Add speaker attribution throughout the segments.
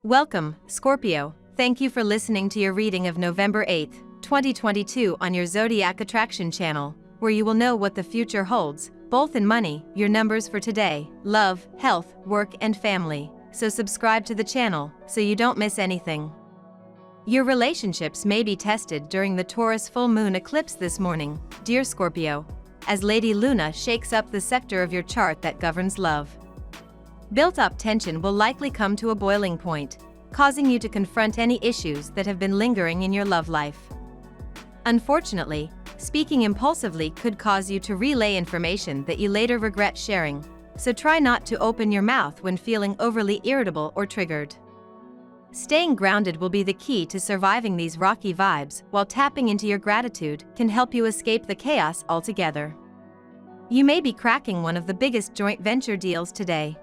Speaker 1: Welcome, Scorpio. Thank you for listening to your reading of November 8, 2022 on your Zodiac Attraction channel, where you will know what the future holds, both in money, your numbers for today, love, health, work and family. So subscribe to the channel so you don't miss anything. Your relationships may be tested during the Taurus full moon eclipse this morning, dear Scorpio, as Lady Luna shakes up the sector of your chart that governs love. Built-up tension will likely come to a boiling point, causing you to confront any issues that have been lingering in your love life. Unfortunately, speaking impulsively could cause you to relay information that you later regret sharing, so try not to open your mouth when feeling overly irritable or triggered. Staying grounded will be the key to surviving these rocky vibes, while tapping into your gratitude can help you escape the chaos altogether. You may be cracking one of the biggest joint venture deals today.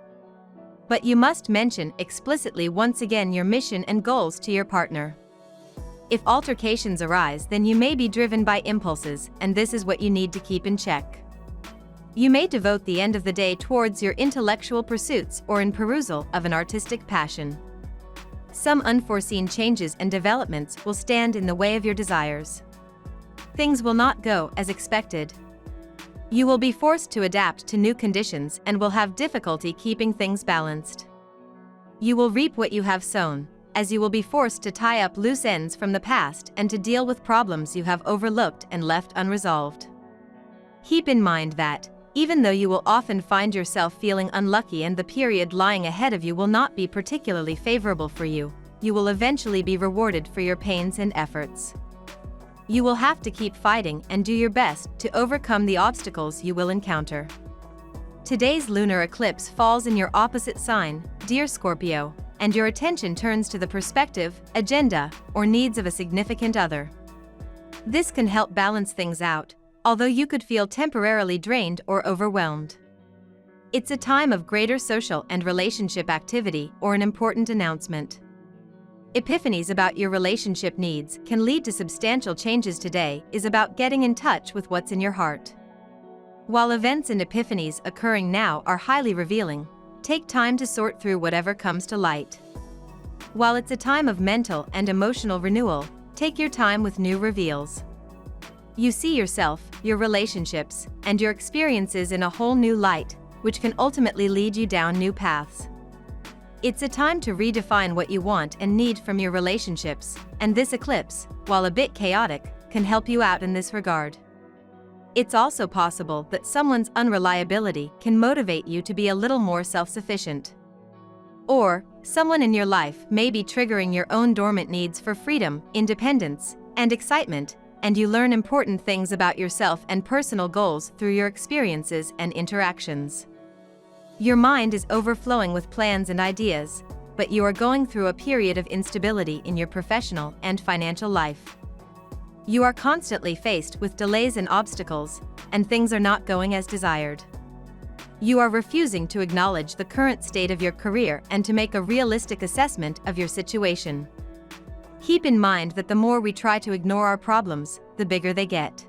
Speaker 1: But you must mention explicitly once again your mission and goals to your partner. If altercations arise, then you may be driven by impulses, and this is what you need to keep in check. You may devote the end of the day towards your intellectual pursuits or in perusal of an artistic passion. Some unforeseen changes and developments will stand in the way of your desires. Things will not go as expected. You will be forced to adapt to new conditions and will have difficulty keeping things balanced. You will reap what you have sown, as you will be forced to tie up loose ends from the past and to deal with problems you have overlooked and left unresolved. Keep in mind that, even though you will often find yourself feeling unlucky and the period lying ahead of you will not be particularly favorable for you, you will eventually be rewarded for your pains and efforts. You will have to keep fighting and do your best to overcome the obstacles you will encounter. Today's lunar eclipse falls in your opposite sign, dear Scorpio, and your attention turns to the perspective, agenda, or needs of a significant other. This can help balance things out, although you could feel temporarily drained or overwhelmed. It's a time of greater social and relationship activity or an important announcement. Epiphanies about your relationship needs can lead to substantial changes. Today is about getting in touch with what's in your heart. While events and epiphanies occurring now are highly revealing, take time to sort through whatever comes to light. While it's a time of mental and emotional renewal, take your time with new reveals. You see yourself, your relationships, and your experiences in a whole new light, which can ultimately lead you down new paths. It's a time to redefine what you want and need from your relationships, and this eclipse, while a bit chaotic, can help you out in this regard. It's also possible that someone's unreliability can motivate you to be a little more self-sufficient. Or, someone in your life may be triggering your own dormant needs for freedom, independence, and excitement, and you learn important things about yourself and personal goals through your experiences and interactions. Your mind is overflowing with plans and ideas, but you are going through a period of instability in your professional and financial life. You are constantly faced with delays and obstacles, and things are not going as desired. You are refusing to acknowledge the current state of your career and to make a realistic assessment of your situation. Keep in mind that the more we try to ignore our problems, the bigger they get.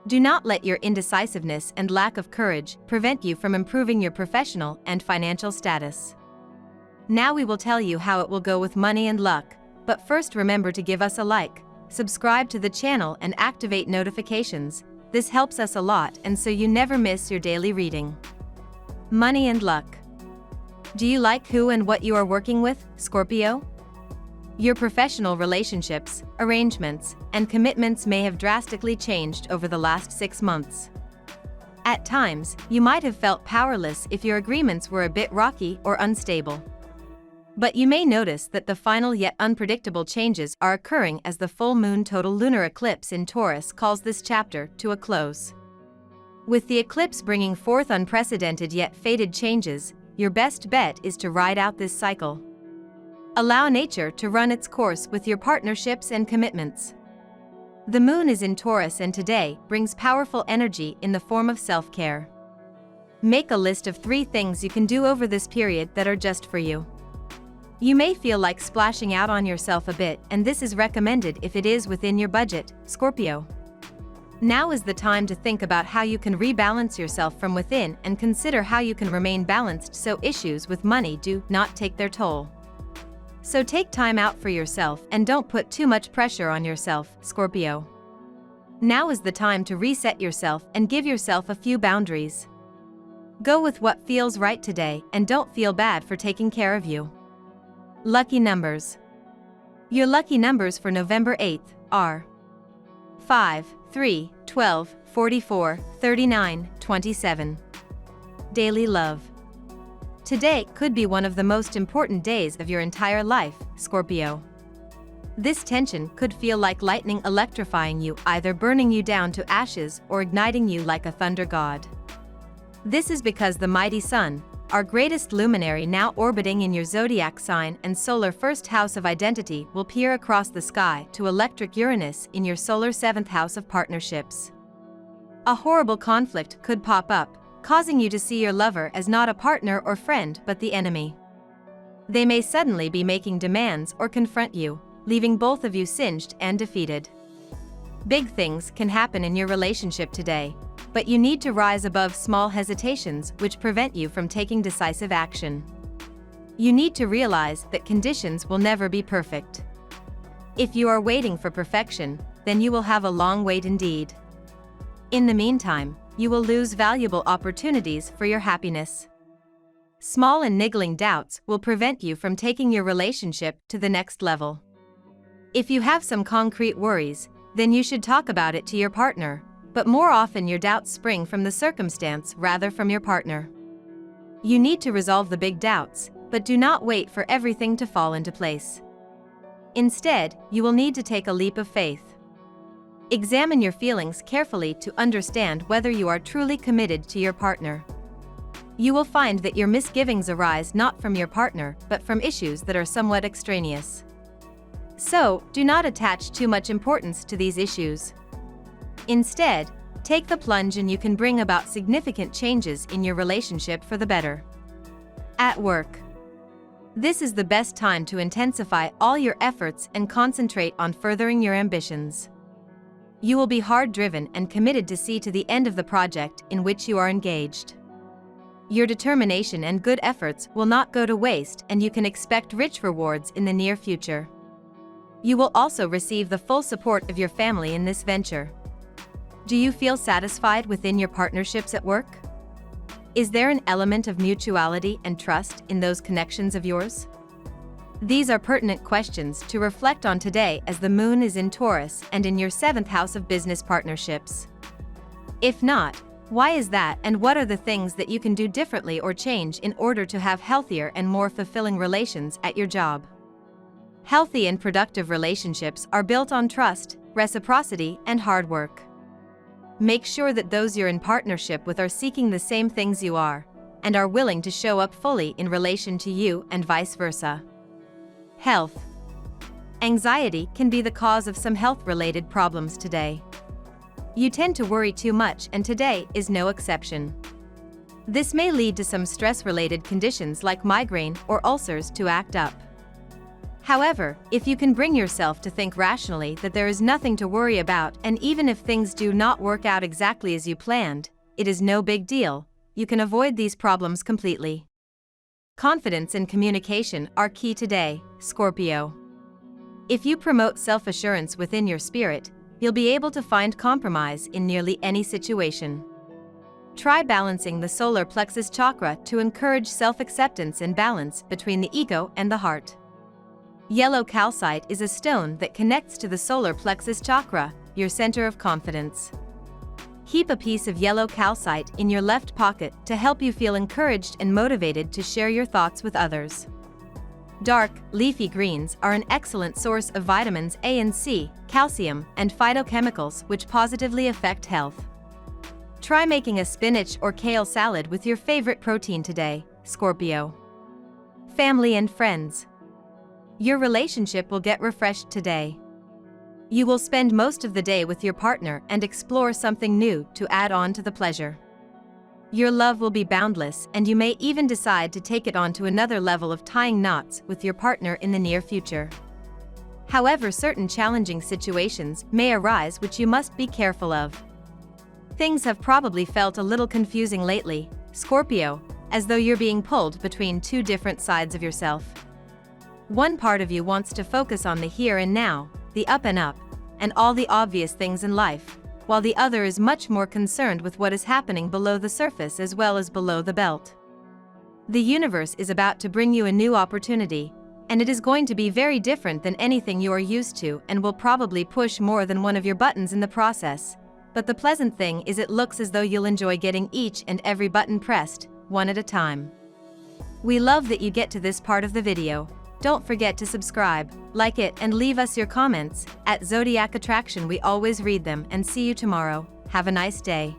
Speaker 1: Do not let your indecisiveness and lack of courage prevent you from improving your professional and financial status. Now we will tell you how it will go with money and luck, but first remember to give us a like, subscribe to the channel and activate notifications. This helps us a lot and so you never miss your daily reading. Money and luck. Do you like who and what you are working with, Scorpio? Your professional relationships, arrangements, and commitments may have drastically changed over the last 6 months. At times, you might have felt powerless if your agreements were a bit rocky or unstable. But you may notice that the final yet unpredictable changes are occurring as the full moon total lunar eclipse in Taurus calls this chapter to a close. With the eclipse bringing forth unprecedented yet fated changes, your best bet is to ride out this cycle. Allow nature to run its course with your partnerships and commitments. The moon is in Taurus and today brings powerful energy in the form of self-care. Make a list of 3 things you can do over this period that are just for you. You may feel like splashing out on yourself a bit, and this is recommended if it is within your budget, Scorpio. Now is the time to think about how you can rebalance yourself from within and consider how you can remain balanced so issues with money do not take their toll. So take time out for yourself and don't put too much pressure on yourself, Scorpio. Now is the time to reset yourself and give yourself a few boundaries. Go with what feels right today and don't feel bad for taking care of you. Lucky numbers. Your lucky numbers for November 8th are 5, 3, 12, 44, 39, 27. Daily love. Today could be one of the most important days of your entire life, Scorpio. This tension could feel like lightning electrifying you, either burning you down to ashes or igniting you like a thunder god. This is because the mighty sun, our greatest luminary now orbiting in your zodiac sign and solar first house of identity, will peer across the sky to electric Uranus in your solar 7th house of partnerships. A horrible conflict could pop up, causing you to see your lover as not a partner or friend but the enemy. They may suddenly be making demands or confront you, leaving both of you singed and defeated. Big things can happen in your relationship today, but you need to rise above small hesitations which prevent you from taking decisive action. You need to realize that conditions will never be perfect. If you are waiting for perfection, then you will have a long wait indeed. In the meantime, you will lose valuable opportunities for your happiness. Small and niggling doubts will prevent you from taking your relationship to the next level. If you have some concrete worries, then you should talk about it to your partner, but more often your doubts spring from the circumstance rather from your partner. You need to resolve the big doubts, but do not wait for everything to fall into place. Instead, you will need to take a leap of faith. Examine your feelings carefully to understand whether you are truly committed to your partner. You will find that your misgivings arise not from your partner but from issues that are somewhat extraneous. So, do not attach too much importance to these issues. Instead, take the plunge and you can bring about significant changes in your relationship for the better. At work. This is the best time to intensify all your efforts and concentrate on furthering your ambitions. You will be hard-driven and committed to see to the end of the project in which you are engaged. Your determination and good efforts will not go to waste, and you can expect rich rewards in the near future. You will also receive the full support of your family in this venture. Do you feel satisfied within your partnerships at work? Is there an element of mutuality and trust in those connections of yours? These are pertinent questions to reflect on today as the moon is in Taurus and in your 7th house of business partnerships. If not, why is that, and what are the things that you can do differently or change in order to have healthier and more fulfilling relations at your job? Healthy and productive relationships are built on trust, reciprocity, and hard work. Make sure that those you're in partnership with are seeking the same things you are, and are willing to show up fully in relation to you and vice versa. Health. Anxiety can be the cause of some health-related problems today. You tend to worry too much, and today is no exception. This may lead to some stress-related conditions like migraine or ulcers to act up. However, if you can bring yourself to think rationally that there is nothing to worry about, and even if things do not work out exactly as you planned, it is no big deal, you can avoid these problems completely. Confidence and communication are key today, Scorpio. If you promote self-assurance within your spirit, you'll be able to find compromise in nearly any situation. Try balancing the solar plexus chakra to encourage self-acceptance and balance between the ego and the heart. Yellow calcite is a stone that connects to the solar plexus chakra, your center of confidence. Keep a piece of yellow calcite in your left pocket to help you feel encouraged and motivated to share your thoughts with others. Dark, leafy greens are an excellent source of vitamins A and C, calcium, and phytochemicals which positively affect health. Try making a spinach or kale salad with your favorite protein today, Scorpio. Family and friends. Your relationship will get refreshed today. You will spend most of the day with your partner and explore something new to add on to the pleasure. Your love will be boundless, and you may even decide to take it on to another level of tying knots with your partner in the near future. However, certain challenging situations may arise which you must be careful of. Things have probably felt a little confusing lately, Scorpio, as though you're being pulled between two different sides of yourself. One part of you wants to focus on the here and now, the up, and all the obvious things in life, while the other is much more concerned with what is happening below the surface as well as below the belt. The universe is about to bring you a new opportunity, and it is going to be very different than anything you are used to and will probably push more than one of your buttons in the process. But the pleasant thing is it looks as though you'll enjoy getting each and every button pressed, one at a time. We love that you get to this part of the video. Don't forget to subscribe, like it, and leave us your comments. At Zodiac Attraction we always read them, and see you tomorrow. Have a nice day.